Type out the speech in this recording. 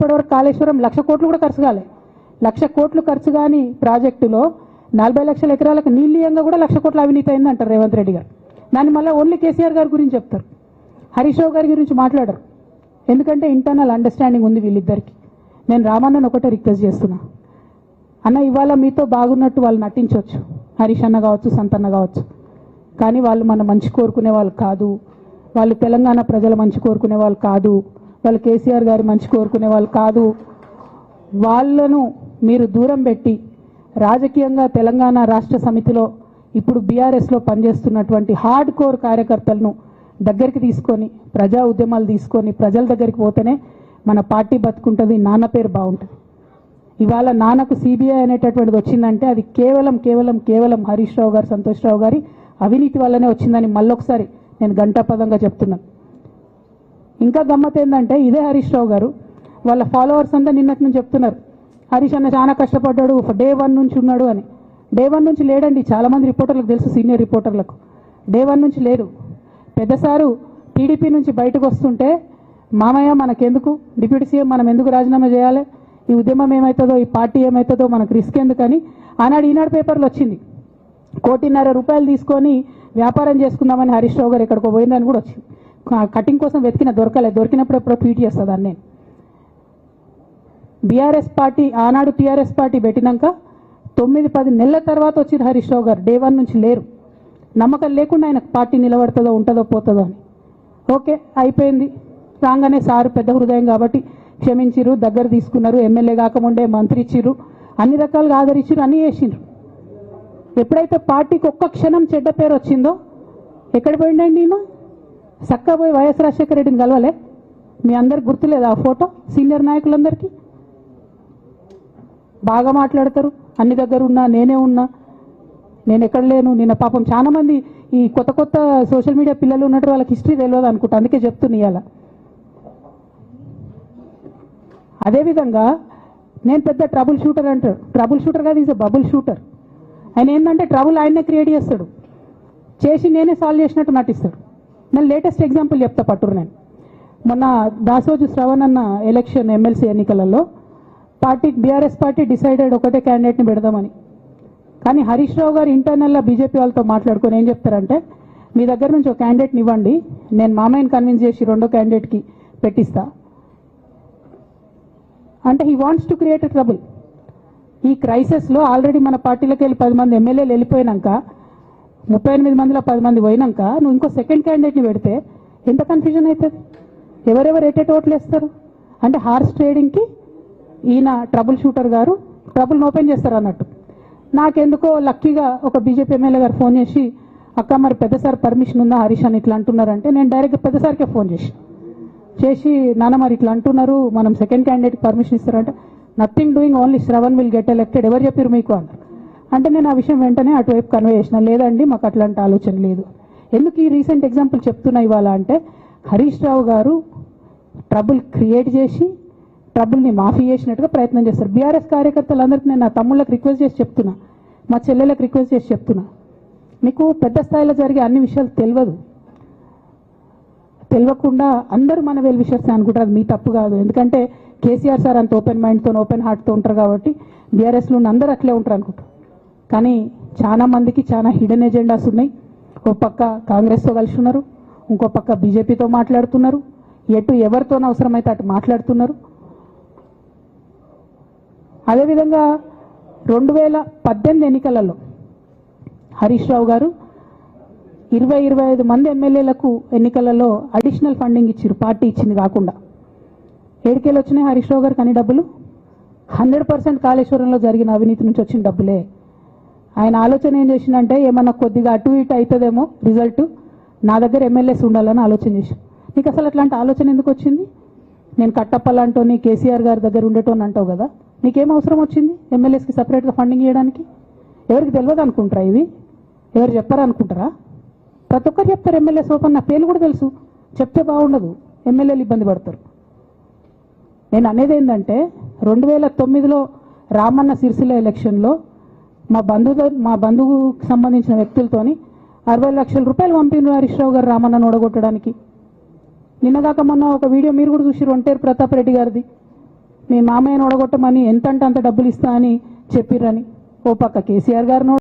ఇప్పటివరకు కాళేశ్వరం 1,00,000 కోట్లు కూడా ఖర్చు కాలే. 1,00,000 కోట్లు ఖర్చు కాని ప్రాజెక్టులో 40 లక్షల ఎకరాలకు నీళ్ళీయంగా కూడా 1,00,000 కోట్ల అవినీతి అయింది అంటారు రేవంత్ రెడ్డి గారు. దాన్ని మళ్ళీ ఓన్లీ కేసీఆర్ గారి గురించి చెప్తారు, హరీష్ రావు గారి గురించి మాట్లాడరు. ఎందుకంటే ఇంటర్నల్ అండర్స్టాండింగ్ ఉంది వీళ్ళిద్దరికి. నేను రామన్నను ఒకటే రిక్వెస్ట్ చేస్తున్నా, అన్న ఇవాళ మీతో బాగున్నట్టు వాళ్ళు నటించవచ్చు, హరీష్ అన్న కావచ్చు, సంతన్న కావచ్చు, కానీ వాళ్ళు మన మంచి కోరుకునే వాళ్ళు కాదు, వాళ్ళు తెలంగాణ ప్రజల మంచి కోరుకునే వాళ్ళు కాదు, వాళ్ళు కేసీఆర్ గారి మంచి కోరుకునే వాళ్ళు కాదు. వాళ్ళను మీరు దూరం పెట్టి రాజకీయంగా తెలంగాణ రాష్ట్ర సమితిలో ఇప్పుడు బీఆర్ఎస్లో పనిచేస్తున్నటువంటి హార్డ్ కోర్ కార్యకర్తలను దగ్గరికి తీసుకొని ప్రజా ఉద్యమాలు తీసుకొని ప్రజల దగ్గరికి పోతేనే మన పార్టీ బతుకుంటుంది, నాన్న పేరు బాగుంటుంది. ఇవాళ నాన్నకు సిబిఐ అనేటటువంటిది వచ్చిందంటే అది కేవలం కేవలం కేవలం హరీష్ రావు గారు, సంతోష్ రావు గారి అవినీతి వల్లనే వచ్చిందని మళ్ళొకసారి నేను ఘంటాపదంగా చెప్తున్నాను. ఇంకా గమ్మత్ ఏంటంటే ఇదే హరీష్ రావు గారు వాళ్ళ ఫాలోవర్స్ అంతా నిన్నటి నుంచి చెప్తున్నారు, హరీష్ అన్న చాలా కష్టపడ్డాడు, డే 1 నుంచి ఉన్నాడు అని. డే 1 నుంచి లేడండి, చాలామంది రిపోర్టర్లకు తెలుసు, సీనియర్ రిపోర్టర్లకు. డే 1 నుంచి లేరు. పెద్దసారు టీడీపీ నుంచి బయటకు వస్తుంటే మామయ్య మనకెందుకు, డిప్యూటీ సీఎం మనం ఎందుకు రాజీనామా చేయాలి, ఈ ఉద్యమం ఏమవుతుందో, ఈ పార్టీ ఏమవుతుందో మనకు రిస్క్ ఎందుకని ఆనాడు ఈనాడు పేపర్లు వచ్చింది. 1,50,00,000 రూపాయలు తీసుకొని వ్యాపారం చేసుకుందామని హరీష్ రావు గారు ఎక్కడికో పోయిందని కూడా వచ్చింది. కటింగ్ కోసం వెతికిన దొరకలేదు, దొరికినప్పుడు ఎప్పుడో ట్వీట్ చేస్తుంది నేను. బీఆర్ఎస్ పార్టీ ఆనాడు టీఆర్ఎస్ పార్టీ పెట్టినాక 9-10 నెలల తర్వాత వచ్చింది హరీష్ రావు గారు. డే 1 నుంచి లేరు. నమ్మకం లేకుండా ఆయన పార్టీ నిలబడుతుందో ఉంటుందో పోతుందో అని. ఓకే అయిపోయింది, రాగానే సారు పెద్ద హృదయం కాబట్టి క్షమించిరు, దగ్గర తీసుకున్నారు, ఎమ్మెల్యే కాకముందే మంత్రి ఇచ్చిర్రు, అన్ని రకాలుగా ఆదరించిరు, అన్నీ చేసిండ్రు. ఎప్పుడైతే పార్టీకి ఒక్క క్షణం చెడ్డ పేరు వచ్చిందో ఎక్కడ పోయిండండి ఈయన? చక్కా పోయి వైఎస్ రాజశేఖర రెడ్డిని కలవలే? మీ అందరికి గుర్తులేదు ఆ ఫోటో? సీనియర్ నాయకులందరికీ బాగా మాట్లాడతారు, అన్ని దగ్గర ఉన్నా, నేనే ఉన్నా, నేను ఎక్కడ లేను. నిన్న పాపం చాలా మంది ఈ కొత్త కొత్త సోషల్ మీడియా పిల్లలు ఉన్నట్టు వాళ్ళకి హిస్టరీ తెలియదు అనుకుంటా, అందుకే చెప్తున్నా ఇవాళ. అదేవిధంగా నేను పెద్ద ట్రబుల్ షూటర్ అంటారు, ట్రబుల్ షూటర్ కాదు, ఈజ్ ఎ బబుల్ షూటర్. ఆయన ఏంటంటే ట్రబుల్ ఆయన్నే క్రియేట్ చేస్తాడు, చేసి నేనే సాల్వ్ చేసినట్టు నటిస్తాడు. నేను లేటెస్ట్ ఎగ్జాంపుల్ చెప్తా పట్టురు. నేను మొన్న దాసోజు శ్రవణ్ అన్న ఎలక్షన్ ఎమ్మెల్సీ ఎన్నికలలో బీఆర్ఎస్ పార్టీ డిసైడెడ్ ఒకటే క్యాండిడేట్ని పెడదామని. కానీ హరీష్ రావు గారు ఇంటర్నల్గా బీజేపీ వాళ్ళతో మాట్లాడుకొని ఏం చెప్తారంటే, మీ దగ్గర నుంచి ఒక క్యాండిడేట్ని ఇవ్వండి, నేను మామయ్యని కన్విన్స్ చేసి రెండో క్యాండిడేట్కి పెట్టిస్తా అంటే he wants to create a trouble. ఈ క్రైసిస్లో ఆల్రెడీ మన పార్టీలోకి వెళ్ళి 10 మంది ఎమ్మెల్యేలు వెళ్ళిపోయినాక, 38 మందిలో 10 మంది పోయినాక నువ్వు ఇంకో సెకండ్ క్యాండిడేట్ని పెడితే ఎంత కన్ఫ్యూజన్ అవుతుంది? ఎవరెవరు ఎటెట్ ఓట్లు వేస్తారు? అంటే హార్స్ ట్రేడింగ్కి ఈయన ట్రబుల్ షూటర్ గారు ట్రబుల్ని ఓపెన్ చేస్తారు అన్నట్టు. నాకెందుకో లక్కీగా ఒక బీజేపీ ఎమ్మెల్యే గారు ఫోన్ చేసి, అక్క మరి పెద్దసారి పర్మిషన్ ఉందా హరీష్ అని ఇట్లా అంటున్నారంటే, నేను డైరెక్ట్గా పెద్దసారికే ఫోన్ చేసి నాన్న మరి ఇట్లా అంటున్నారు, మనం సెకండ్ క్యాండిడేట్కి పర్మిషన్ ఇస్తారంటే, nothing doing, only Shravan will get elected, ఎవరు చెప్పారు మీకు అన్నారు. అంటే నేను ఆ విషయం వెంటనే అటువైపు కన్వే చేసిన, లేదండి మాకు అట్లాంటి ఆలోచన లేదు. ఎందుకు ఈ రీసెంట్ ఎగ్జాంపుల్ చెప్తున్నా ఇవాళ అంటే, హరీష్ రావు గారు ట్రబుల్ క్రియేట్ చేసి ట్రబుల్ని మాఫీ చేసినట్టుగా ప్రయత్నం చేస్తారు. బీఆర్ఎస్ కార్యకర్తలందరికీ నేను నా తమ్ముళ్ళకి రిక్వెస్ట్ చేసి చెప్తున్నా, మా చెల్లెలకు రిక్వెస్ట్ చేసి చెప్తున్నా, మీకు పెద్ద స్థాయిలో జరిగే అన్ని విషయాలు తెలియకుండా అందరూ మన వెల్ విషయర్స్ అనుకుంటారు. అది మీ తప్పు కాదు, ఎందుకంటే కేసీఆర్ సార్ అంత ఓపెన్ మైండ్తో ఓపెన్ హార్ట్తో ఉంటారు కాబట్టి బీఆర్ఎస్లో ఉన్న అందరూ అట్లే ఉంటారు అనుకుంటారు. కానీ చాలా మందికి చాలా హిడెన్ ఎజెండాస్ ఉన్నాయి. ఒక పక్క కాంగ్రెస్తో కలిసి ఉన్నారు, ఇంకో పక్క బీజేపీతో మాట్లాడుతున్నారు, ఎటు ఎవరితో అవసరమైతే అటు మాట్లాడుతున్నారు. అదేవిధంగా 2018 ఎన్నికలలో హరీష్ రావు గారు 20-25 మంది ఎమ్మెల్యేలకు ఎన్నికలలో అడిషనల్ ఫండింగ్ ఇచ్చారు, పార్టీ ఇచ్చింది కాకుండా. ఏడికేలు వచ్చినాయి హరీష్ రావు గారికి అన్ని డబ్బులు? 100% కాళేశ్వరంలో జరిగిన అవినీతి నుంచి వచ్చిన డబ్బులే. ఆయన ఆలోచన ఏం చేసిందంటే, ఏమన్నా కొద్దిగా అటు ఇటు అవుతుందేమో రిజల్ట్, నా దగ్గర ఎమ్మెల్యేస్ ఉండాలని ఆలోచన చేసి. నీకు అసలు అట్లాంటి ఆలోచన ఎందుకు వచ్చింది? నేను కట్టప్పలాంటోని కేసీఆర్ గారి దగ్గర ఉండేటోని అంటావు కదా, నీకేం అవసరం వచ్చింది ఎమ్మెల్యేస్కి సపరేట్గా ఫండింగ్ చేయడానికి? ఎవరికి తెలియదు అనుకుంటారా? ఇది ఎవరు చెప్పారు అనుకుంటారా? ప్రతి ఒక్కరు చెప్తారు ఎమ్మెల్యేస్ ఓపెన్, నా పేర్లు కూడా తెలుసు, చెప్తే బాగుండదు, ఎమ్మెల్యేలు ఇబ్బంది పడతారు. నేను అనేది ఏంటంటే, 2009లో రామన్న సిరిసిల్ల ఎలక్షన్లో మా బంధువుకు సంబంధించిన వ్యక్తులతోని 60 లక్షల రూపాయలు పంపిన హరీష్ రావు గారు రామన్నను ఓడగొట్టడానికి. నిన్నగాక మొన్న ఒక వీడియో మీరు కూడా చూసిరు, ఒంటేరు ప్రతాప్ రెడ్డి గారిది. మీ మామయ్యను ఓడగొట్టమని ఎంత అంటే అంత డబ్బులు ఇస్తా అని చెప్పిర్రని ఓ పక్క కేసీఆర్ గారు